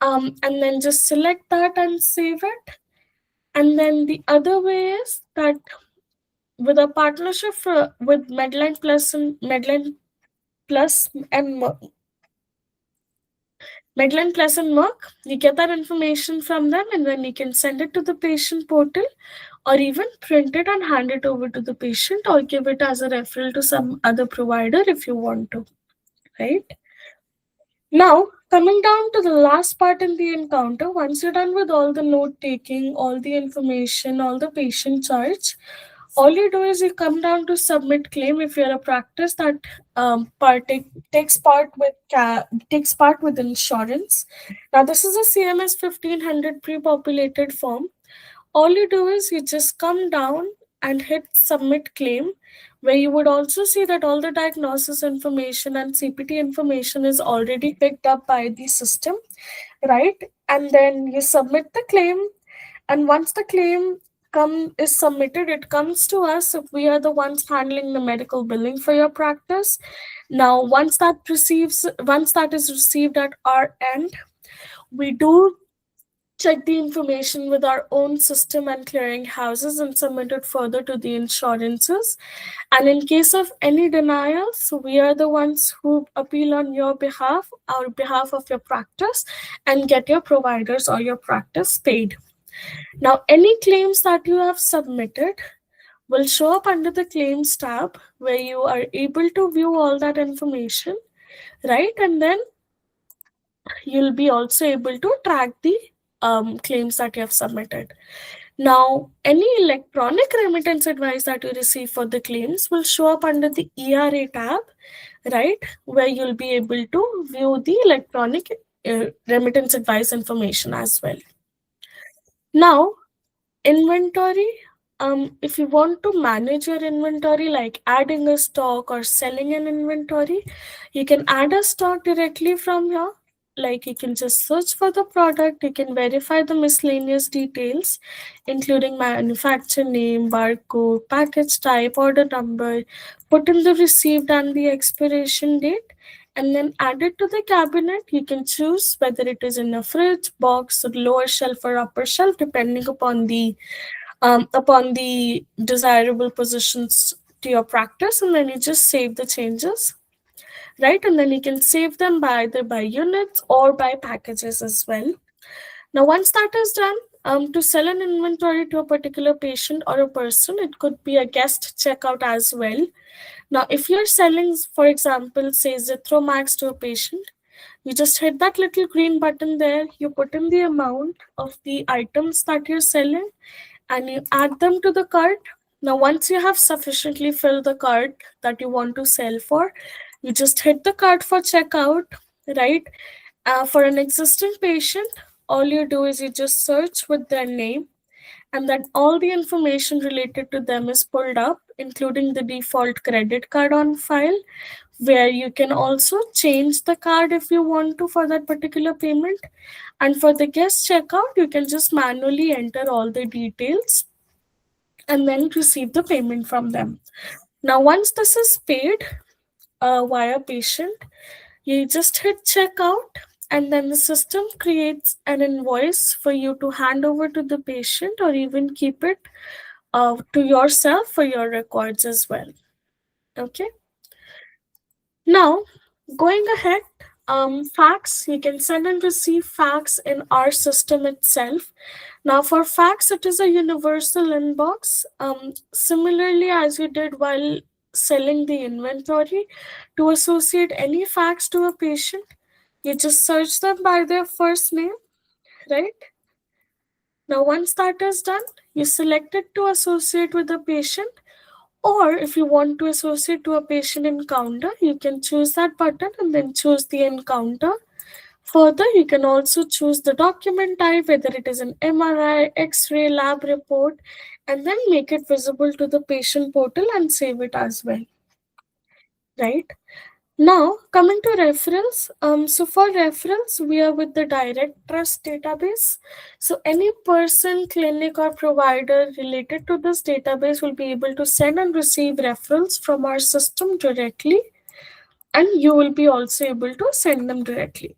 And then just select that and save it. And then the other way is that with a partnership with Medline Plus and Merck, you get that information from them, and then you can send it to the patient portal, or even print it and hand it over to the patient, or give it as a referral to some other provider if you want to, right? Now, coming down to the last part in the encounter, once you're done with all the note taking, all the information, all the patient charge, all you do is you come down to submit claim if you're a practice that takes part with insurance. Now, this is a CMS 1500 pre-populated form. All you do is you just come down and hit submit claim, where you would also see that all the diagnosis information and CPT information is already picked up by the system, right? And then you submit the claim, and once the claim is submitted, it comes to us if we are the ones handling the medical billing for your practice. Now, once that is received at our end, we do check the information with our own system and clearing houses and submit it further to the insurances. And in case of any denials, we are the ones who appeal on your behalf, or behalf of your practice, and get your providers or your practice paid. Now, any claims that you have submitted will show up under the claims tab, where you are able to view all that information, right? And then you'll be also able to track the claims that you have submitted. Now, any electronic remittance advice that you receive for the claims will show up under the ERA tab, right? Where you'll be able to view the electronic remittance advice information as well. Now, inventory. If you want to manage your inventory, like adding a stock or selling an inventory, you can add a stock directly from here. Like you can just search for the product, you can verify the miscellaneous details, including manufacturer name, barcode, package type, order number, put in the received and the expiration date, and then add it to the cabinet. You can choose whether it is in a fridge, box, or lower shelf or upper shelf, depending upon the desirable positions to your practice, and then you just save the changes, right? And then you can save them by either by units or by packages as well. Now, once that is done, to sell an inventory to a particular patient or a person, it could be a guest checkout as well. Now, if you're selling, for example, say Zithromax to a patient, you just hit that little green button there, you put in the amount of the items that you're selling, and you add them to the cart. Now, once you have sufficiently filled the cart that you want to sell for, you just hit the cart for checkout, right? For an existing patient, all you do is you just search with their name, and then all the information related to them is pulled up, including the default credit card on file, where you can also change the card if you want to for that particular payment. And for the guest checkout, you can just manually enter all the details and then receive the payment from them. Now, once this is paid via patient, you just hit checkout, and then the system creates an invoice for you to hand over to the patient or even keep it to yourself for your records as well. Okay. Now, going ahead, fax, you can send and receive fax in our system itself. Now, for fax, it is a universal inbox. Similarly, as you did while selling the inventory, to associate any fax to a patient, you just search them by their first name, right? Now, once that is done, you select it to associate with the patient, or if you want to associate to a patient encounter, you can choose that button and then choose the encounter. Further, you can also choose the document type, whether it is an MRI, X-ray, lab report, and then make it visible to the patient portal and save it as well, right? Now, coming to referrals, so for referrals, we are with the direct trust database. So any person, clinic, or provider related to this database will be able to send and receive referrals from our system directly, and you will be also able to send them directly.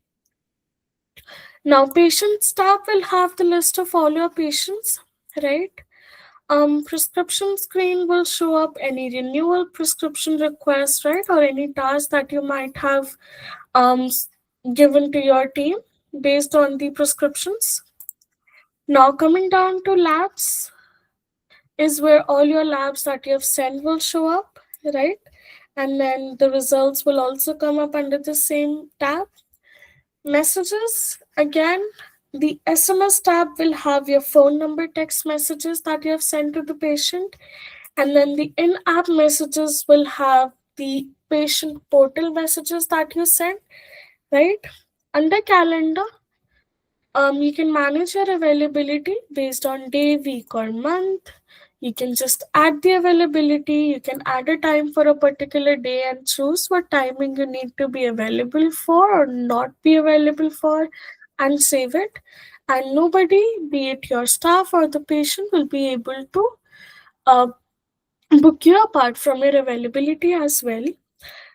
Now, patients tab will have the list of all your patients, right? Prescription screen will show up any renewal prescription request, right, or any task that you might have um, given to your team based on the prescriptions. Now, coming down to labs is where all your labs that you have sent will show up, right? And then the results will also come up under the same tab. Messages, again, the SMS tab will have your phone number text messages that you have sent to the patient, and then the in-app messages will have the patient portal messages that you sent, right? Under calendar, you can manage your availability based on day, week, or month. You can just add the availability. You can add a time for a particular day and choose what timing you need to be available for or not be available for, and save it. And nobody, be it your staff or the patient, will be able to uh, book you apart from your availability as well.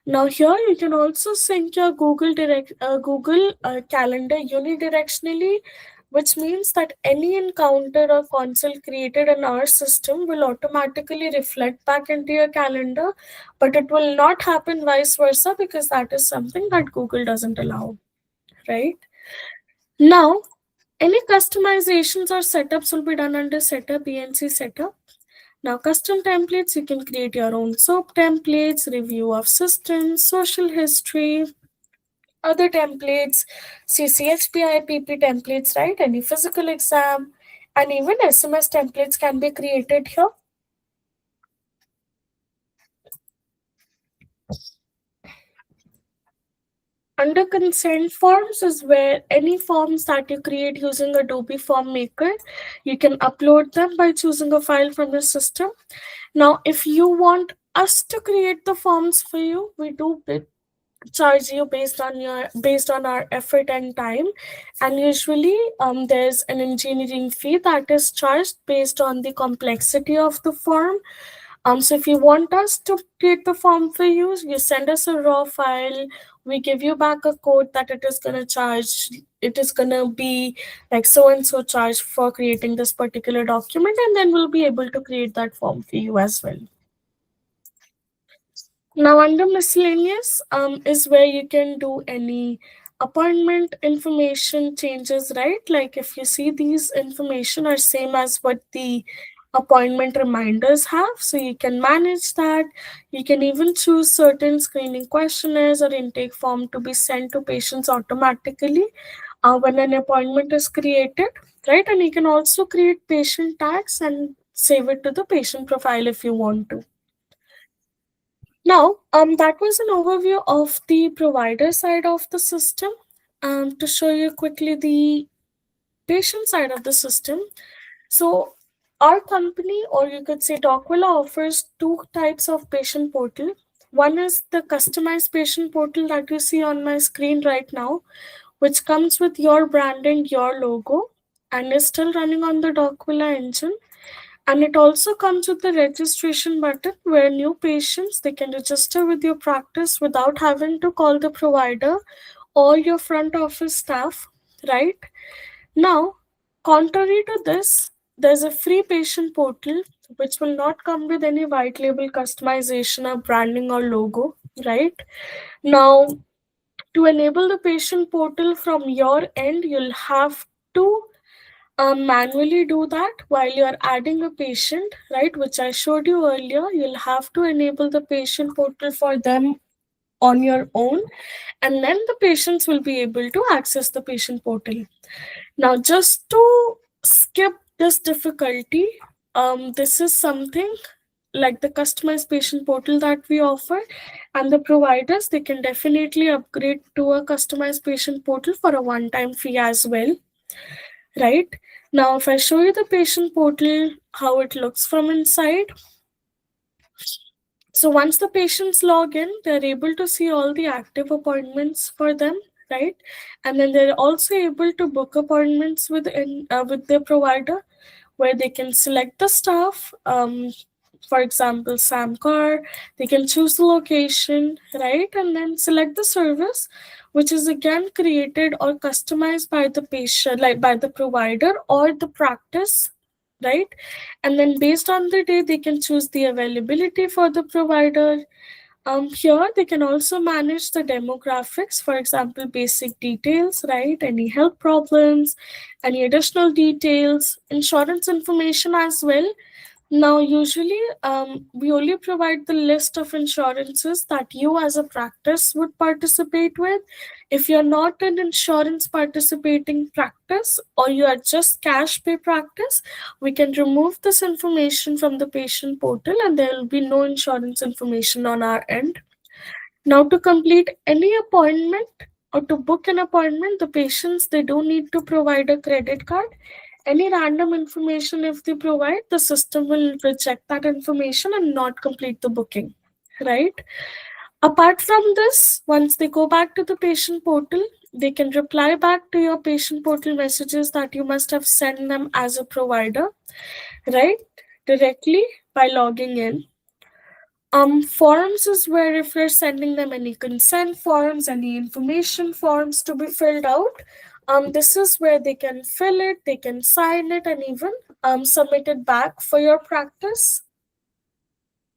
Now here you can also sync your Google Calendar unidirectionally, which means that any encounter or consult created in our system will automatically reflect back into your calendar, but it will not happen vice versa because that is something that Google doesn't allow, right? Now, any customizations or setups will be done under Setup, ENC Setup. Now, custom templates, you can create your own SOAP templates, review of systems, social history, other templates, CCHP, IPP templates, right? Any physical exam, and even SMS templates can be created here. Under consent forms is where any forms that you create using Adobe Form Maker, you can upload them by choosing a file from the system. Now, if you want us to create the forms for you, we do charge you based on our effort and time. And usually there's an engineering fee that is charged based on the complexity of the form. So if you want us to create the form for you, you send us a raw file. We give you back a code that it is gonna charge. It is gonna be like so and so charge for creating this particular document, and then we'll be able to create that form for you as well. Now, under miscellaneous is where you can do any appointment information changes, right? Like if you see these information are same as what the appointment reminders have, so you can manage that. You can even choose certain screening questionnaires or intake form to be sent to patients automatically when an appointment is created, right? And you can also create patient tags and save it to the patient profile if you want to. Now, that was an overview of the provider side of the system. To show you quickly the patient side of the system. So, our company, or you could say DocVilla, offers two types of patient portal. One is the customized patient portal that you see on my screen right now, which comes with your branding, your logo, and is still running on the DocVilla engine. And it also comes with the registration button where new patients they can register with your practice without having to call the provider or your front office staff, right? Now, contrary to this, there's a free patient portal which will not come with any white label customization or branding or logo, right? Now, to enable the patient portal from your end, you'll have to manually do that while you're adding a patient, right? Which I showed you earlier. You'll have to enable the patient portal for them on your own, and then the patients will be able to access the patient portal. Now, just to skip this difficulty, this is something like the customized patient portal that we offer, and the providers they can definitely upgrade to a customized patient portal for a one-time fee as well, right? Now, if I show you the patient portal, how it looks from inside. So once the patients log in, they're able to see all the active appointments for them, right? And then they're also able to book appointments with their provider, where they can select the staff. For example, Samcar, they can choose the location, right? And then select the service, which is again created or customized by the patient, like by the provider or the practice, right? And then based on the day, they can choose the availability for the provider. Here, they can also manage the demographics, for example, basic details, right? Any health problems, any additional details, insurance information as well. Now, usually, we only provide the list of insurances that you as a practice would participate with. If you're not an insurance participating practice or you are just cash pay practice, we can remove this information from the patient portal and there will be no insurance information on our end. Now, to complete any appointment or to book an appointment, the patients they do need to provide a credit card. Any random information if they provide, the system will reject that information and not complete the booking, right? Apart from this, once they go back to the patient portal, they can reply back to your patient portal messages that you must have sent them as a provider, right? Directly by logging in. Forms is where if you're sending them any consent forms, any information forms to be filled out, this is where they can fill it, they can sign it, and even submit it back for your practice.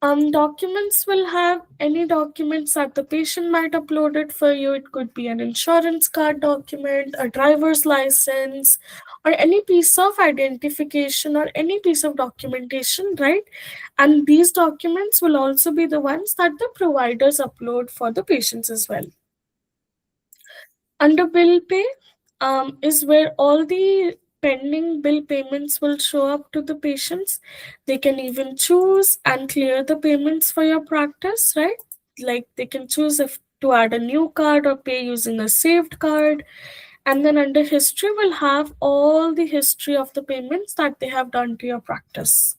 Documents will have any documents that the patient might upload it for you. It could be an insurance card document, a driver's license, or any piece of identification or any piece of documentation, right? And these documents will also be the ones that the providers upload for the patients as well. Under bill pay is where all the pending bill payments will show up to the patients. They can even choose and clear the payments for your practice, right? Like they can choose if to add a new card or pay using a saved card. And then under history, we'll have all the history of the payments that they have done to your practice.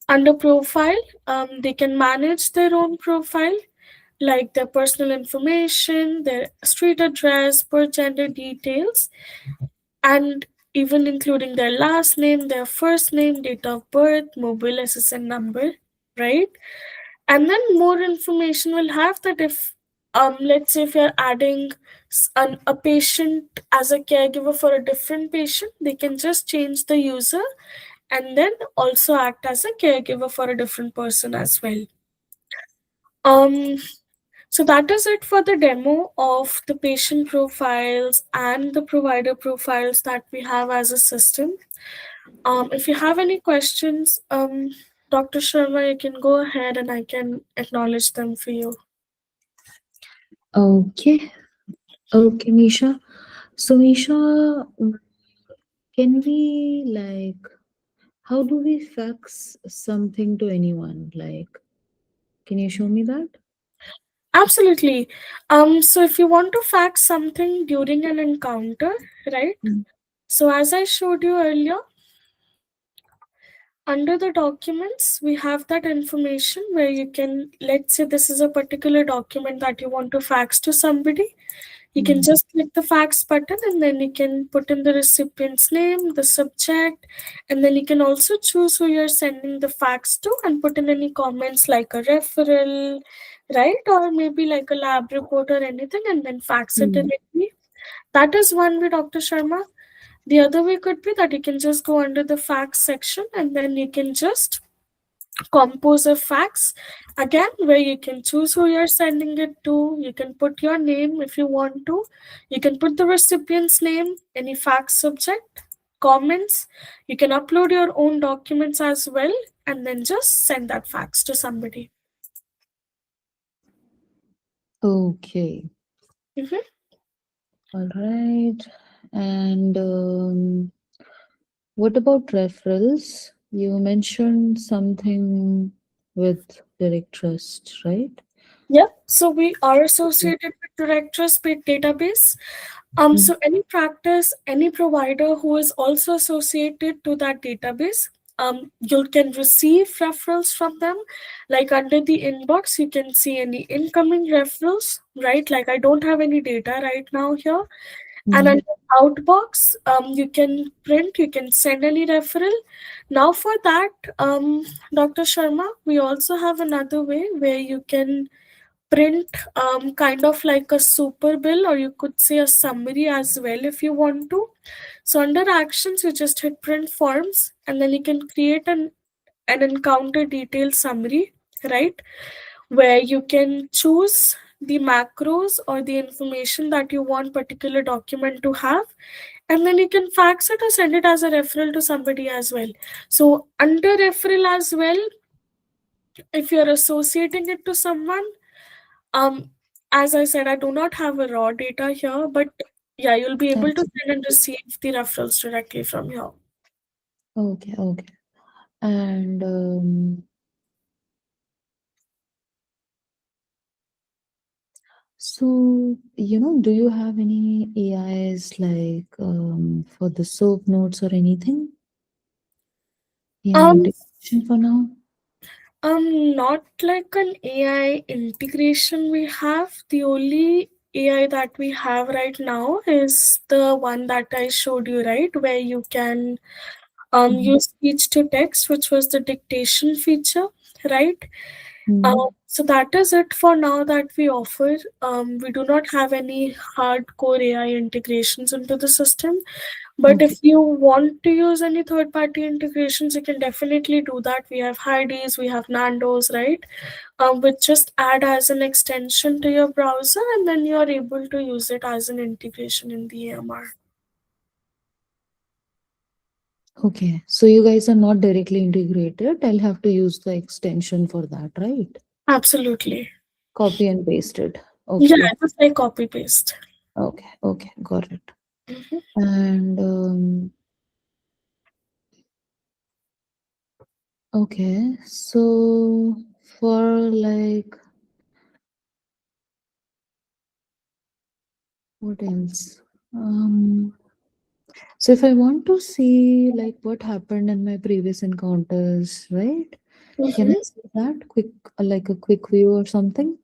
Under profile, they can manage their own profile. like their personal information, their street address, birth gender details, and even including their last name, their first name, date of birth, mobile SSN number, right? And then more information will have that if let's say if you're adding a patient as a caregiver for a different patient, they can just change the user and then also act as a caregiver for a different person as well. um so that is it for the demo of the patient profiles and the provider profiles that we have as a system. If you have any questions, Dr. Sharma, you can go ahead and I can acknowledge them for you. Okay. Okay, Misha. So, Misha, can we how do we fax something to anyone? Can you show me that? Absolutely. So if you want to fax something during an encounter, right? Mm. So as I showed you earlier, under the documents, we have that information where you can, let's say this is a particular document that you want to fax to somebody. You can Mm. just click the fax button and then you can put in the recipient's name, the subject, and then you can also choose who you're sending the fax to and put in any comments like a referral, right? Or maybe like a lab report or anything and then fax it Mm. directly. That is one way, Dr. Sharma. The other way could be that you can just go under the fax section and then you can just compose a fax again where you can choose who you're sending it to. You can put your name if you want to. You can put the recipient's name, any fax subject, comments. You can upload your own documents as well and then just send that fax to somebody. Okay. Mhm. All right. And what about referrals? You mentioned something with direct trust, right? Yeah, so we are associated with Direct Trust database. Mm. So any practice, any provider who is also associated to that database, you can receive referrals from them. Like under the inbox, you can see any incoming referrals, right? Like I don't have any data right now here. And Mm. under outbox, you can print, you can send any referral. Now for that, Dr. Sharma, we also have another way where you can print kind of like a super bill or you could say a summary as well if you want to. So under actions, you just hit print forms and then you can create an encounter detail summary, right? Where you can choose the macros or the information that you want particular document to have and then you can fax it or send it as a referral to somebody as well. So under referral as well, if you're associating it to someone, um, as I said, I do not have a raw data here, but yeah, you'll be able to That's send and receive the referrals directly from here. okay. Okay. And so, do you have any AIs for the soap notes or anything? AI Um, integration for now? Not like an AI integration we have. The only AI that we have right now is the one that I showed you, right? Where you can Mhm. use speech to text, which was the dictation feature, right? Mm. So that is it for now that we offer. We do not have any hardcore AI integrations into the system. But Okay. if you want to use any third-party integrations, you can definitely do that. We have Hardee's, we have Nando's, right? Which just add as an extension to your browser, and then you are able to use it as an integration in the AMR. Okay. So you guys are not directly integrated. I'll have to use the extension for that, right? Absolutely. Copy and paste it. Okay. Yeah, Okay. just like copy paste. Okay. Okay. Got it. Mhm. And okay. So for what else? Um, so if I want to see what happened in my previous encounters, right? Can I Mhm. see that quick, like a quick view or something?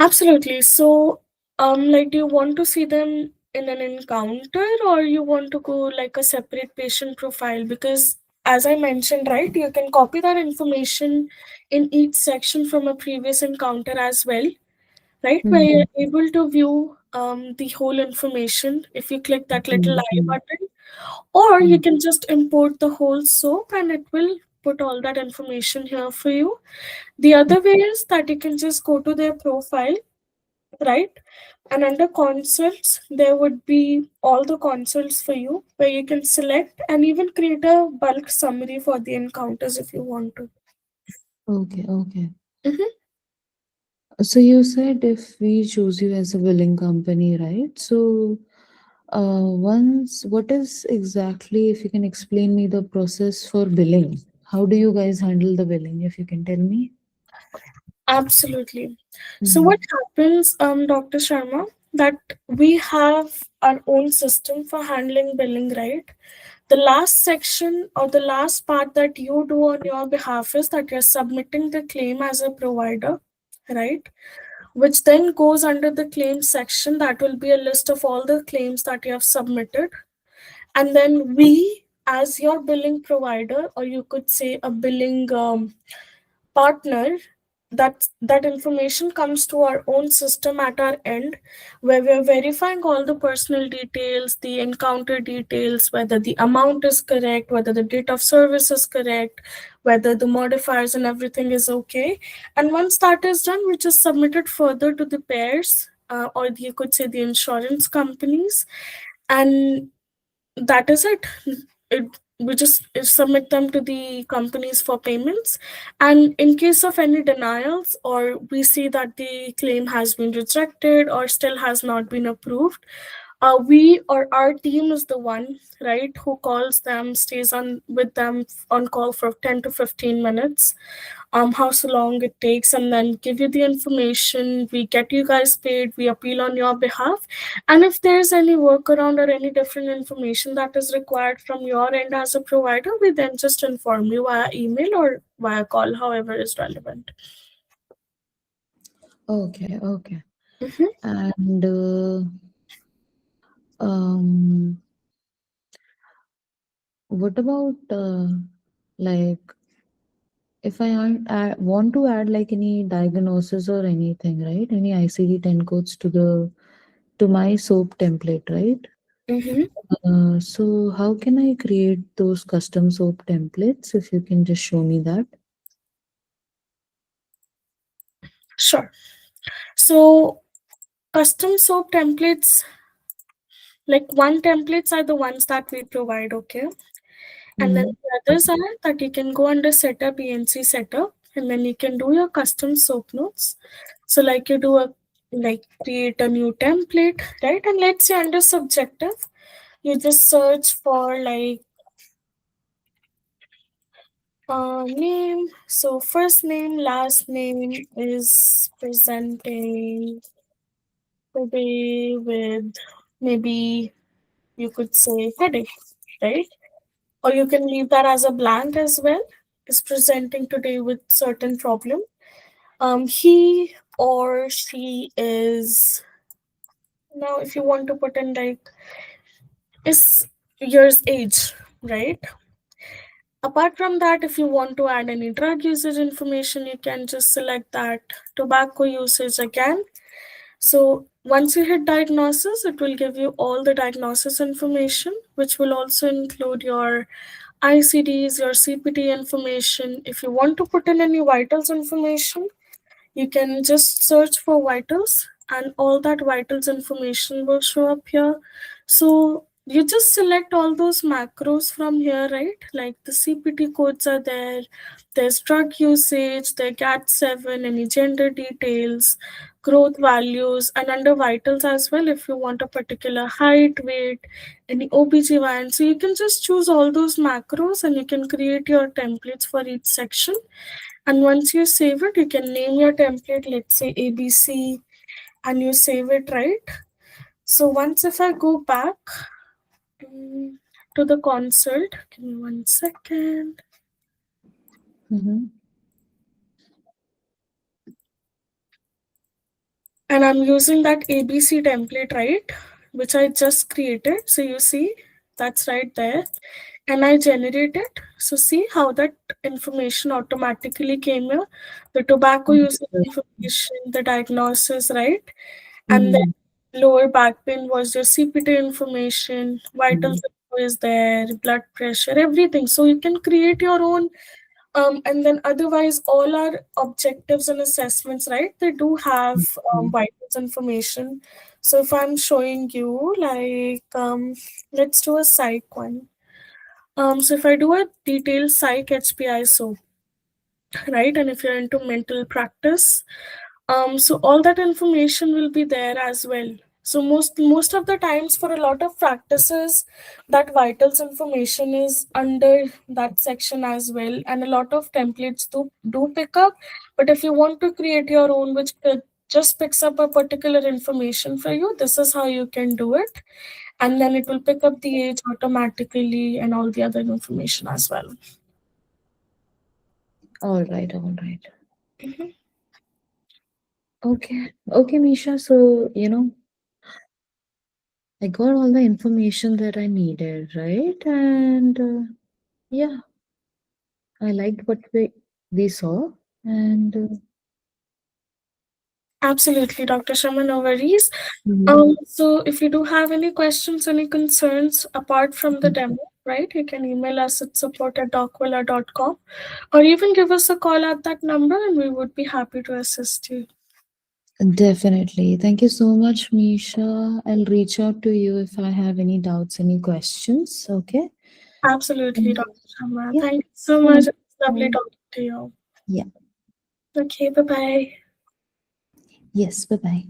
Absolutely. So, like, do you want to see them in an encounter, or you want to go like a separate patient profile? Because, as I mentioned, right, you can copy that information in each section from a previous encounter as well, right? Where Mm-hmm. you're able to view the whole information if you click that little eye Mm-hmm. button, or you can just import the whole soap and it will put all that information here for you. The other way is that you can just go to their profile, right? And under consults, there would be all the consults for you where you can select and even create a bulk summary for the encounters if you want to. Okay, okay. Mhm. So you said if we choose you as a billing company, right? So once, what is exactly, if you can explain me the process for billing? How do you guys handle the billing, if you can tell me? Absolutely. So what Mm-hmm. happens, Dr. Sharma, that we have our own system for handling billing, right? The last section or the last part that you do on your behalf is that you're submitting the claim as a provider, right? Which then goes under the claims section. That will be a list of all the claims that you have submitted. And then we, as your billing provider, or you could say a billing partner, that information comes to our own system at our end, where we're verifying all the personal details, the encounter details, whether the amount is correct, whether the date of service is correct, whether the modifiers and everything is okay. And once that is done, we just submit it further to the pairs, or you could say the insurance companies, and that is it. We just submit them to the companies for payments. And in case of any denials, or we see that the claim has been rejected or still has not been approved, we or our team is the one, right, who calls them, stays on with them on call for 10 to 15 minutes, how so long it takes, and then give you the information. We get you guys paid, we appeal on your behalf, and if there's any workaround or any different information that is required from your end as a provider, we then just inform you via email or via call, however is relevant. Okay, okay. Mhm. And um, what about like if want to add like any diagnosis or anything, right? Any ICD-10 codes to the to my soap template, right? Mhm. So how can I create those custom soap templates? If you can just show me that. Sure. So custom soap templates, like one templates are the ones that we provide, okay? And then Mm-hmm. the others are that you can go under setup, ENC setup, and then you can do your custom soap notes. So like you do a, like, create a new template, right? And let's say under subjective, you just search for like name. So first name, last name is presenting today with, maybe you could say, headache, right? Or you can leave that as a blank as well, is presenting today with certain problem. He or she is, now if you want to put in like, is years age, right? Apart from that, if you want to add any drug usage information, you can just select that. Tobacco usage again. So once you hit diagnosis, it will give you all the diagnosis information, which will also include your ICDs, your CPT information. If you want to put in any vitals information, you can just search for vitals and all that vitals information will show up here. So you just select all those macros from here, right? Like the CPT codes are there, there's drug usage, the GAT7, any gender details, growth values, and under vitals as well, if you want a particular height, weight, any OBGYN. So you can just choose all those macros and you can create your templates for each section. And once you save it, you can name your template, let's say ABC, and you save it, right? So once if I go back mm, to the consult, give me 1 second. Mm-hmm. And I'm using that ABC template, right? Which I just created. So you see, that's right there. And I generate it. So see how that information automatically came here. The tobacco usage information, the diagnosis, right? And Mm-hmm. then lower back pain was your CPT information, vital info is there, blood pressure, everything. So you can create your own and then otherwise, all our objectives and assessments, right? They do have vitals information. So if I'm showing you, like, let's do a psych one. So if I do a detailed psych HPI, so right, and if you're into mental practice, so all that information will be there as well. So most of the times for a lot of practices, that vitals information is under that section as well, and a lot of templates do pick up. But if you want to create your own, which just picks up a particular information for you, this is how you can do it, and then it will pick up the age automatically and all the other information as well. All right, all right. Okay, okay, Misha. So, I got all the information that I needed, right? And yeah, I liked what we saw. And Absolutely, Dr. Sharma, no worries. mhm. So if you do have any questions, any concerns apart from the demo, right, you can email us at support@docvilla.com or even give us a call at that number and we would be happy to assist you. Definitely. Thank you so much, Misha. I'll reach out to you if I have any doubts, any questions. Okay. Absolutely, And, Dr. Sharma. yeah. Thank you so much. Thank It's lovely you. talking to you. Yeah. Okay, bye bye. Yes. Bye bye.